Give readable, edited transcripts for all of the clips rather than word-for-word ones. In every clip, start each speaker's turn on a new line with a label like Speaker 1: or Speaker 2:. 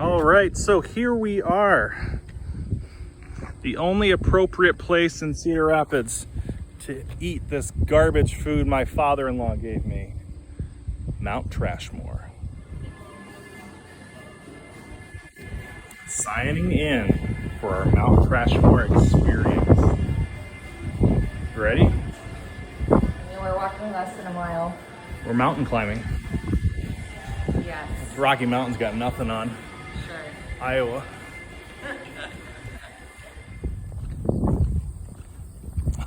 Speaker 1: All right, so here we are. The only appropriate place in Cedar Rapids to eat this garbage food my father-in-law gave me. Mount Trashmore. Signing in for our Mount Trashmore experience. Ready?
Speaker 2: We're walking less than a mile.
Speaker 1: We're mountain climbing.
Speaker 2: Yes.
Speaker 1: Rocky Mountain's got nothing on.
Speaker 2: Sure.
Speaker 1: Iowa.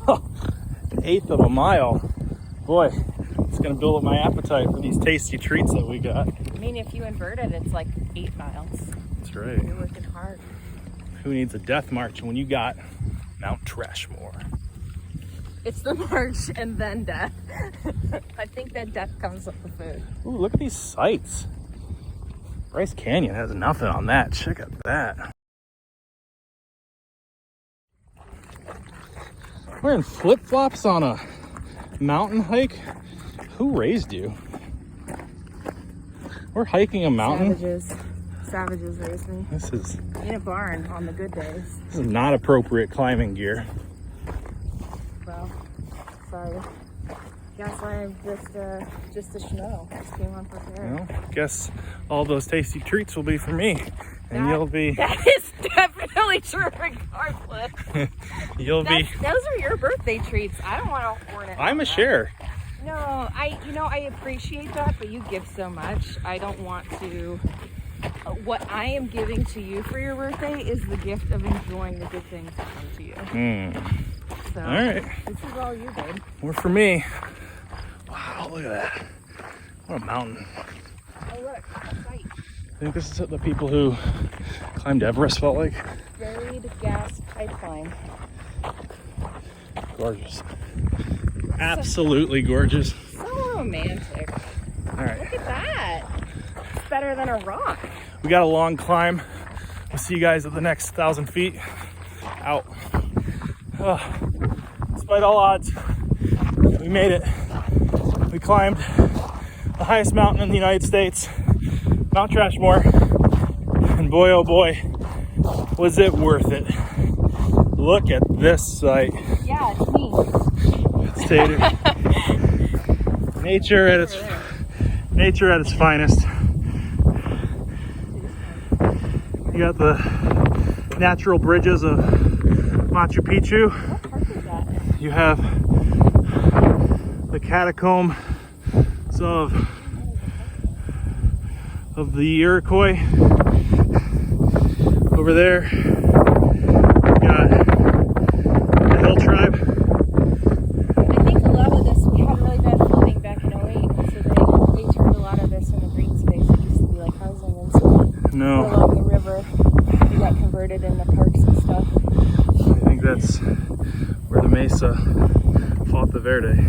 Speaker 1: An eighth of a mile. Boy, it's gonna build up my appetite for these tasty treats that we got.
Speaker 2: I mean, if you invert it, it's like 8 miles.
Speaker 1: That's right.
Speaker 2: You're working hard.
Speaker 1: Who needs a death march when you got Mount Trashmore?
Speaker 2: It's the march and then death. I think that death comes with the food.
Speaker 1: Ooh, look at these sights. Bryce Canyon has nothing on that. Check out that. Wearing flip-flops on a mountain hike? Who raised you? We're hiking a mountain.
Speaker 2: Savages raised me.
Speaker 1: This is
Speaker 2: In a barn on the good days.
Speaker 1: not appropriate climbing gear.
Speaker 2: Well, sorry. Guess I'm just a schmo. Just came on prepared.
Speaker 1: Well, guess all those tasty treats will be for me, and you'll be.
Speaker 2: That is definitely true, regardless.
Speaker 1: You'll be.
Speaker 2: Those are your birthday treats. I don't want to horn it.
Speaker 1: I'm a share.
Speaker 2: No, I appreciate that, but you give so much. I don't want to. What I am giving to you for your birthday is the gift of enjoying the good things that come to you. So,
Speaker 1: all right.
Speaker 2: This is all you, babe.
Speaker 1: More for me. Wow, look at that. What a mountain.
Speaker 2: Oh, look, a sight.
Speaker 1: I think this is what the people who climbed Everest felt like.
Speaker 2: Buried gas pipeline.
Speaker 1: Gorgeous. Absolutely gorgeous.
Speaker 2: So romantic.
Speaker 1: All right.
Speaker 2: Look at that. It's better than a rock.
Speaker 1: We got a long climb. We'll see you guys at the next 1,000 feet. Out. Despite all odds, we made it. We climbed the highest mountain in the United States, Mount Trashmore, and boy, oh boy, was it worth it. Look at this sight.
Speaker 2: Yeah, it's neat.
Speaker 1: Stater. Nature at its finest. You got the natural bridges of Machu Picchu.
Speaker 2: What park is that?
Speaker 1: You have the catacombs of the Iroquois over there. You got the hill tribe.
Speaker 2: I think a lot of this, we had really bad flooding back in 08, so they turned a lot of this into green space. It used to be like housing, and so
Speaker 1: No,
Speaker 2: along the river, we got converted into parks and stuff.
Speaker 1: I think that's where the Mesa fought the Verde.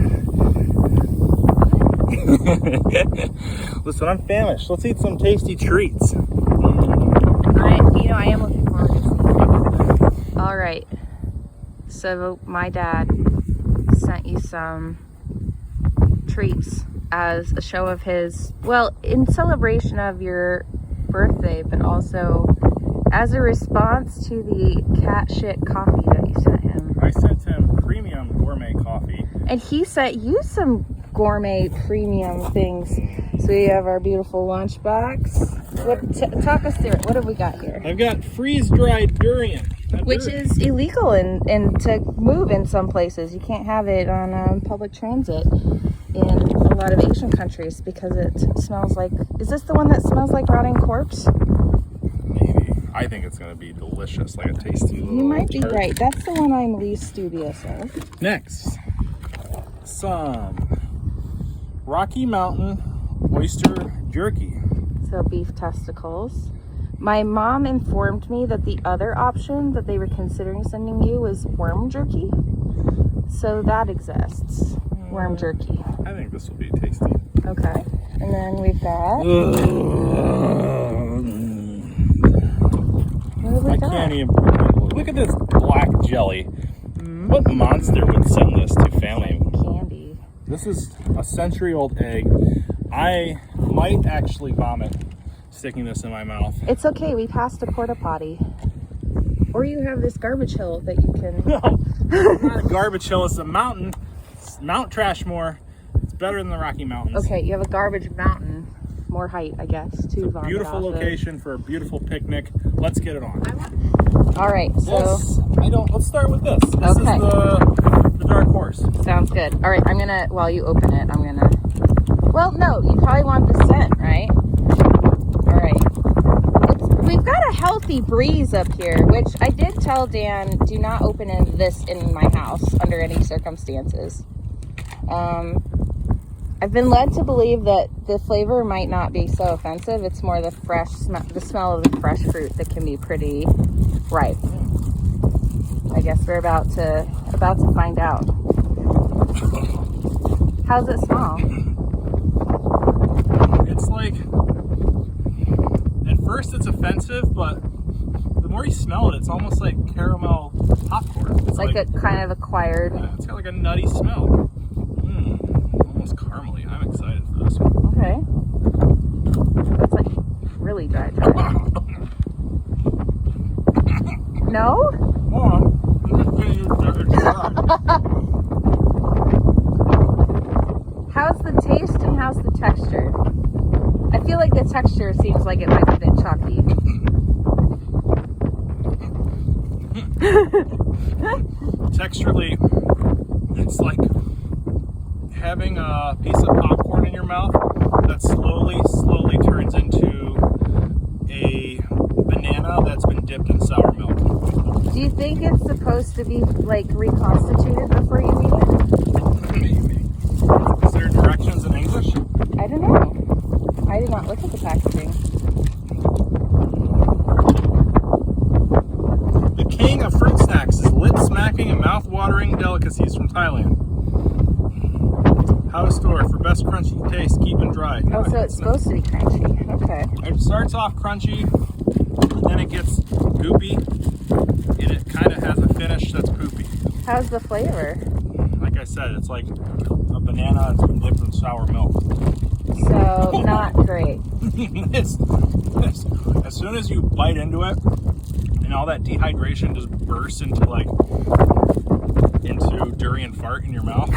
Speaker 1: Listen, I'm famished. Let's eat some tasty treats.
Speaker 2: I am looking forward to seeing it. All right. So my dad sent you some treats as a show of his, well, in celebration of your birthday, but also as a response to the cat shit coffee that you sent him.
Speaker 1: I sent him premium gourmet coffee.
Speaker 2: And he sent you some gourmet premium things. So we have our beautiful lunchbox. Talk us through it. What have we got here?
Speaker 1: I've got freeze-dried durian.
Speaker 2: Which is illegal and to move in some places. You can't have it on public transit in a lot of Asian countries because it smells like... Is this the one that smells like rotting corpse?
Speaker 1: Maybe. I think it's going to be delicious, like a tasty little
Speaker 2: You might be
Speaker 1: tart.
Speaker 2: right. That's the one I'm least dubious of.
Speaker 1: Next, some Rocky Mountain Oyster Jerky.
Speaker 2: So beef testicles. My mom informed me that the other option that they were considering sending you was worm jerky. So that exists. Worm jerky.
Speaker 1: I think this will be tasty.
Speaker 2: Okay. And then we've got... What have we
Speaker 1: I
Speaker 2: got?
Speaker 1: can't even look at this black jelly. What monster would send this to family?
Speaker 2: Candy.
Speaker 1: This is a century-old egg. I might actually vomit sticking this in my mouth.
Speaker 2: It's okay. We passed a porta potty. Or you have this garbage hill that you can...
Speaker 1: No, it's not a garbage hill. It's a mountain. It's Mount Trashmore. It's better than the Rocky Mountains.
Speaker 2: Okay, you have a garbage mountain. More height, I guess, to vomit
Speaker 1: Beautiful
Speaker 2: off of.
Speaker 1: location for a beautiful picnic. Let's get it on.
Speaker 2: All right, so...
Speaker 1: Let's start with this. This
Speaker 2: Okay.
Speaker 1: is the dark horse.
Speaker 2: Sounds good. All right, I'm gonna, while you open it, I'm gonna... Well, no, you probably want the scent, right? All right. We've got a healthy breeze up here, which I did tell Dan, do not open this in my house under any circumstances. I've been led to believe that the flavor might not be so offensive. It's more the the smell of the fresh fruit that can be pretty ripe. I guess we're about to find out. How's it smell?
Speaker 1: It's like, at first it's offensive, but the more you smell it, it's almost like caramel popcorn. It's
Speaker 2: Like a kind of acquired.
Speaker 1: Yeah, it's got like a nutty smell. Almost caramely. I'm excited for this one.
Speaker 2: Okay. It's like really dry. No?
Speaker 1: Oh, it's dry.
Speaker 2: How's the taste and how's the texture? I feel like the texture seems like it might be a bit chalky.
Speaker 1: Texturally, it's like having a piece of popcorn in your mouth that slowly turns into a banana that's been dipped in sour milk.
Speaker 2: Do you think it's supposed to be like reconstituted before you eat it?
Speaker 1: Maybe. Is there directions in English?
Speaker 2: I don't know. I did not look at the packaging.
Speaker 1: The king of fruit snacks is lip-smacking and mouth-watering delicacies from Thailand. How to store for best crunchy taste, keep and dry.
Speaker 2: Oh, so it's supposed to be crunchy. Okay.
Speaker 1: It starts off crunchy, and then it gets goopy, and it kind of has a finish that's poopy.
Speaker 2: How's the flavor?
Speaker 1: Like I said, it's like a banana that's been dipped in sour milk.
Speaker 2: So, not great.
Speaker 1: As soon as you bite into it, and all that dehydration just bursts into Durian fart in your mouth.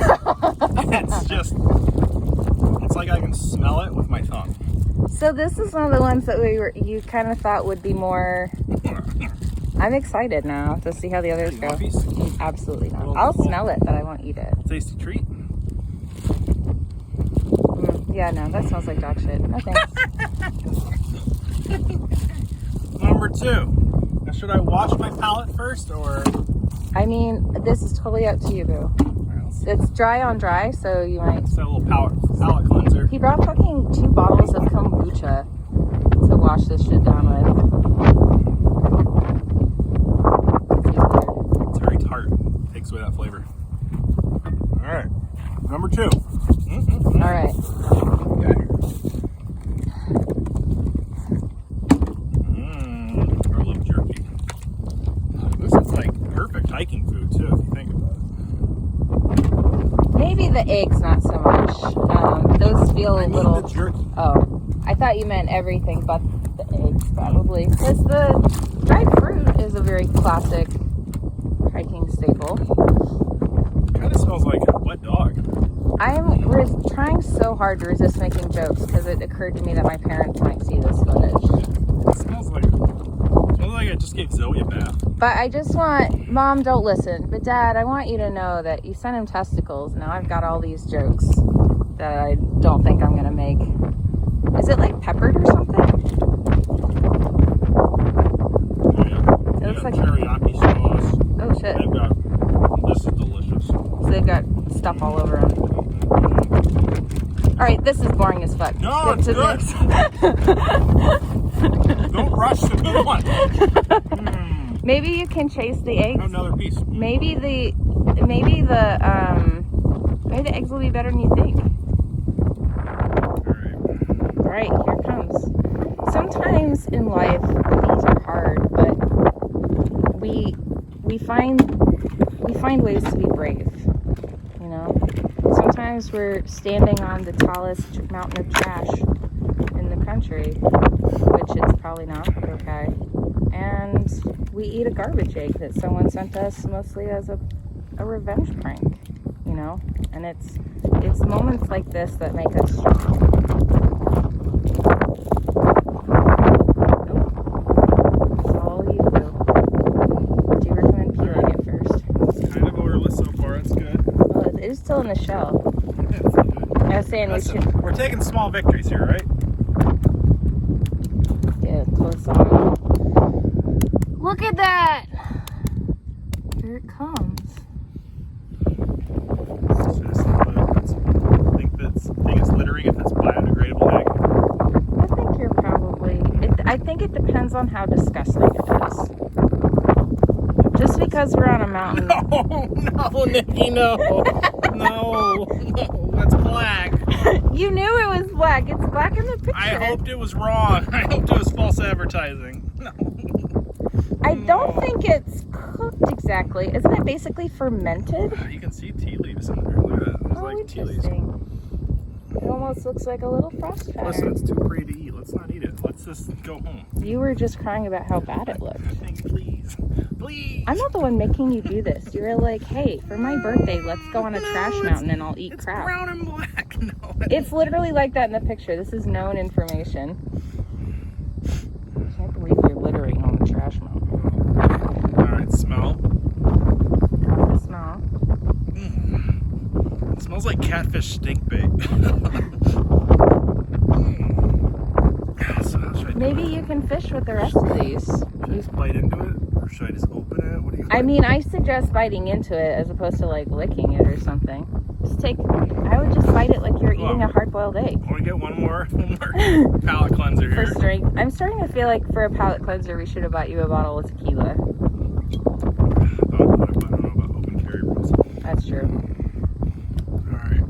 Speaker 1: It's like I can smell it with my tongue.
Speaker 2: So this is one of the ones that you kind of thought would be more... I'm excited now to see how the others go. Absolutely not. I'll smell it, but I won't eat it.
Speaker 1: Tasty treat.
Speaker 2: Yeah, no, that smells like dog shit. No thanks.
Speaker 1: Number 2. Now, should I wash my palate first, or?
Speaker 2: I mean, this is totally up to you, boo. It's dry on dry, so you might...
Speaker 1: It's a little palate cleanser.
Speaker 2: He brought fucking 2 bottles of kombucha to wash this shit down with.
Speaker 1: It's very tart. Takes away that flavor. All right. Number 2.
Speaker 2: All right.
Speaker 1: Okay. I love jerky. This is like perfect hiking food too, if you think about it.
Speaker 2: Maybe the eggs, not so much. Those feel a little...
Speaker 1: the jerky.
Speaker 2: Oh, I thought you meant everything but the eggs, probably. Because the dried fruit is a very classic hiking staple.
Speaker 1: Kind of smells like a wet dog.
Speaker 2: I'm trying so hard to resist making jokes because it occurred to me that my parents might see this footage.
Speaker 1: It smells like I just gave Zoe a bath.
Speaker 2: But I just want... Mom, don't listen. But Dad, I want you to know that you sent him testicles. Now I've got all these jokes that I don't think I'm going to make. Is it like peppered or something?
Speaker 1: Yeah.
Speaker 2: It looks like
Speaker 1: teriyaki sauce.
Speaker 2: Oh shit.
Speaker 1: This is delicious.
Speaker 2: So they've got stuff all over them. Alright, this is boring as fuck.
Speaker 1: No, it's good.
Speaker 2: Next.
Speaker 1: Don't rush the good one.
Speaker 2: Maybe you can chase the eggs.
Speaker 1: Have another piece.
Speaker 2: Maybe the eggs will be better than you think. Alright, here comes. Sometimes in life things are hard, but we find ways to be brave. You know? Sometimes we're standing on the tallest mountain of trash in the country. probably not, but okay. And we eat a garbage egg that someone sent us mostly as a revenge prank, you know? And it's moments like this that make us strong. It's all you do. Do you recommend peeling it first?
Speaker 1: It's kind of odorless so far. It's good.
Speaker 2: Well, it is still in the shell.
Speaker 1: Yeah, it's good.
Speaker 2: I was saying
Speaker 1: We're taking small victories here, right?
Speaker 2: get close on. Look at that! Here it comes.
Speaker 1: Think it's littering if it's biodegradable egg.
Speaker 2: I think you're probably... I think it depends on how disgusting it is. Just because we're on a mountain...
Speaker 1: No, Nikki, no. No, that's black.
Speaker 2: You knew it was black. It's black in the picture.
Speaker 1: I hoped it was wrong. I hoped it was false advertising. No.
Speaker 2: I don't think it's cooked exactly. Isn't it basically fermented?
Speaker 1: You can see tea leaves in there. Look at that. There's like tea leaves.
Speaker 2: Interesting. It almost looks like a little frost pattern.
Speaker 1: Listen, it's too pretty to eat. Let's not eat it. Let's just go home.
Speaker 2: You were just crying about how bad it looked.
Speaker 1: Please. Please.
Speaker 2: I'm not the one making you do this. You were like, hey, for my birthday, let's go on a trash mountain and I'll eat
Speaker 1: it's
Speaker 2: crap.
Speaker 1: It's brown and black. No.
Speaker 2: It's literally like that in the picture. This is known information. I can't believe you're littering on the trash mountain.
Speaker 1: Alright, smell.
Speaker 2: How's it smell?
Speaker 1: It smells like catfish stink bait. So how should I do
Speaker 2: Maybe
Speaker 1: it?
Speaker 2: you can fish with the rest of these.
Speaker 1: Should I just bite into it? Or should I just open it? What do you think?
Speaker 2: I mean, I suggest biting into it as opposed to like licking it or something. I would just bite it like you're eating a hard-boiled egg.
Speaker 1: I want to get one more palate cleanser
Speaker 2: For
Speaker 1: here.
Speaker 2: strength. I'm starting to feel like for a palate cleanser, we should have bought you a bottle of tequila.
Speaker 1: I don't know about open carry rules.
Speaker 2: That's true.
Speaker 1: Alright.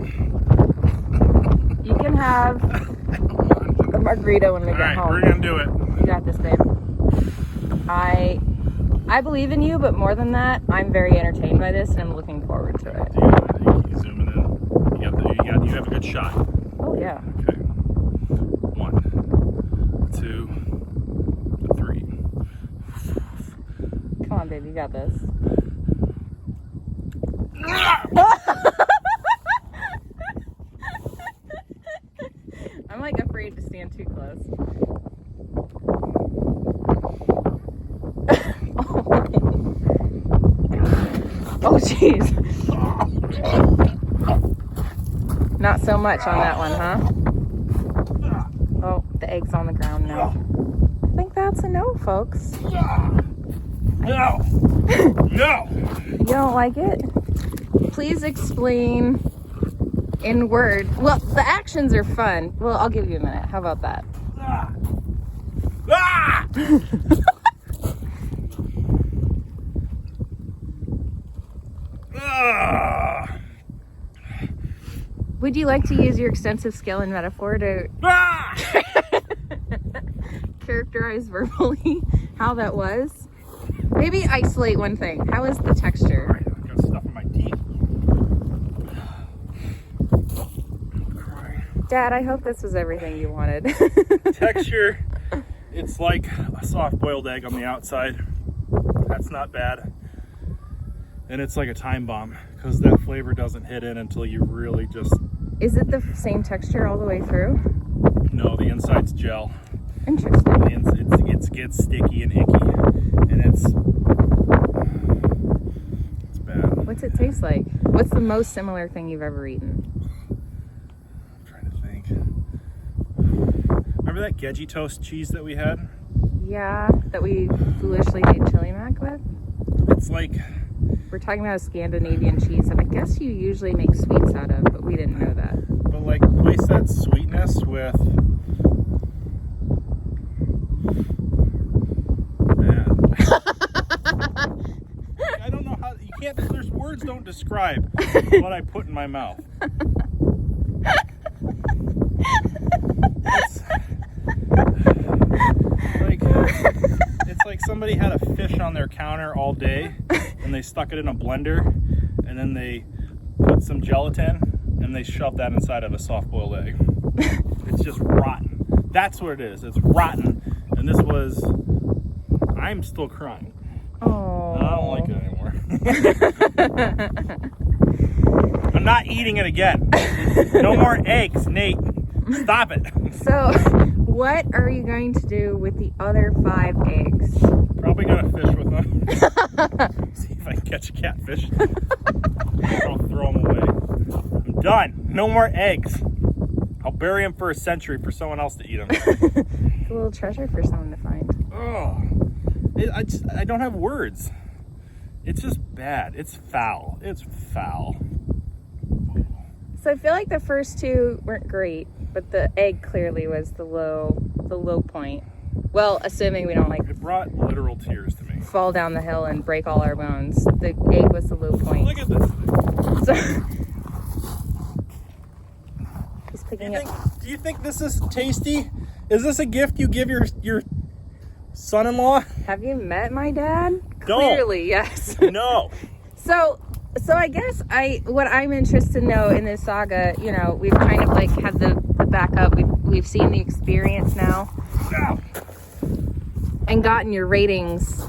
Speaker 2: You can have a margarita when we get
Speaker 1: Alright,
Speaker 2: home.
Speaker 1: we're going to do it.
Speaker 2: You got this, babe. I believe in you, but more than that, I'm very entertained by this and I'm looking forward to it.
Speaker 1: You zooming in. You have a good shot.
Speaker 2: Oh, yeah.
Speaker 1: Okay. 1, 2, 3.
Speaker 2: Come on, babe, you got this. I'm like afraid to stand too close. Oh, jeez. Not so much on that one, huh? Oh, the egg's on the ground now. I think that's a no, folks.
Speaker 1: No! No!
Speaker 2: You don't like it? Please explain in word. Well, the actions are fun. Well, I'll give you a minute. How about that?
Speaker 1: Ah!
Speaker 2: Would you like to use your extensive skill and metaphor to characterize verbally how that was? Maybe isolate one thing. How is the texture?
Speaker 1: Alright, I've got stuff in my teeth.
Speaker 2: Dad, I hope this was everything you wanted.
Speaker 1: Texture, it's like a soft-boiled egg on the outside. That's not bad. And it's like a time bomb because that flavor doesn't hit in until you really just...
Speaker 2: Is it the same texture all the way through?
Speaker 1: No, the inside's gel.
Speaker 2: Interesting.
Speaker 1: It gets sticky and icky, and it's bad.
Speaker 2: What's it taste like? What's the most similar thing you've ever eaten?
Speaker 1: I'm trying to think. Remember that Veggie toast cheese that we had?
Speaker 2: Yeah, that we foolishly made chili mac with?
Speaker 1: It's like...
Speaker 2: We're talking about a Scandinavian cheese that I guess you usually make sweets out of, but we didn't know that.
Speaker 1: But like, replace that sweetness with... I don't know how... You can't... There's words don't describe what I put in my mouth. It's like somebody had a fish on their counter all day and they stuck it in a blender and then they put some gelatin and they shoved that inside of a soft-boiled egg. It's just rotten. That's what it is. It's rotten And this was, I'm still crying.
Speaker 2: Oh.
Speaker 1: I don't like it anymore. I'm not eating it again. No more eggs, Nate. Stop it.
Speaker 2: So, what are you going to do with the other 5 eggs?
Speaker 1: Probably gonna fish with them. See if I can catch a catfish. I'll throw them away. I'm done. No more eggs. I'll bury them for a century for someone else to eat them.
Speaker 2: It's a little treasure for someone to find.
Speaker 1: Oh, I don't have words. It's just bad. It's foul. It's foul.
Speaker 2: So I feel like the first 2 weren't great, but the egg clearly was the low point. Well, assuming we don't like
Speaker 1: It brought literal tears to me.
Speaker 2: fall down the hill and break all our bones. The egg was the low point.
Speaker 1: Look at this.
Speaker 2: So he's picking up.
Speaker 1: Do you think this is tasty? Is this a gift you give your son-in-law?
Speaker 2: Have you met my dad?
Speaker 1: Don't.
Speaker 2: Clearly, yes.
Speaker 1: No.
Speaker 2: So I guess what I'm interested to know in this saga, you know, we've kind of like had the backup. We've seen the experience now.
Speaker 1: Ow.
Speaker 2: And gotten your ratings.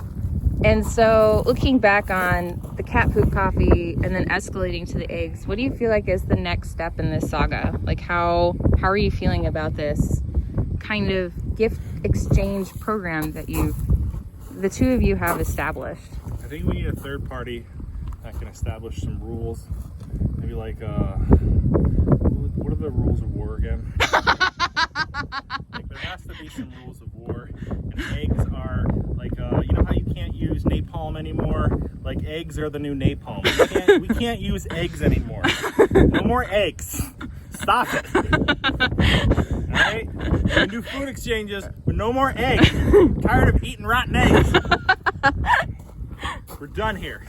Speaker 2: And so looking back on the cat poop coffee and then escalating to the eggs, what do you feel like is the next step in this saga? Like how are you feeling about this kind of gift exchange program that the 2 of you have established?
Speaker 1: I think we need a third party that can establish some rules. Maybe like what are the rules of war again? Like there has to be some rules of war. And eggs are like you know how you can't use napalm anymore? Like eggs are the new napalm. We can't use eggs anymore. No more eggs. Stop it. Alright? We can do food exchanges, but no more eggs. Tired of eating rotten eggs. We're done here.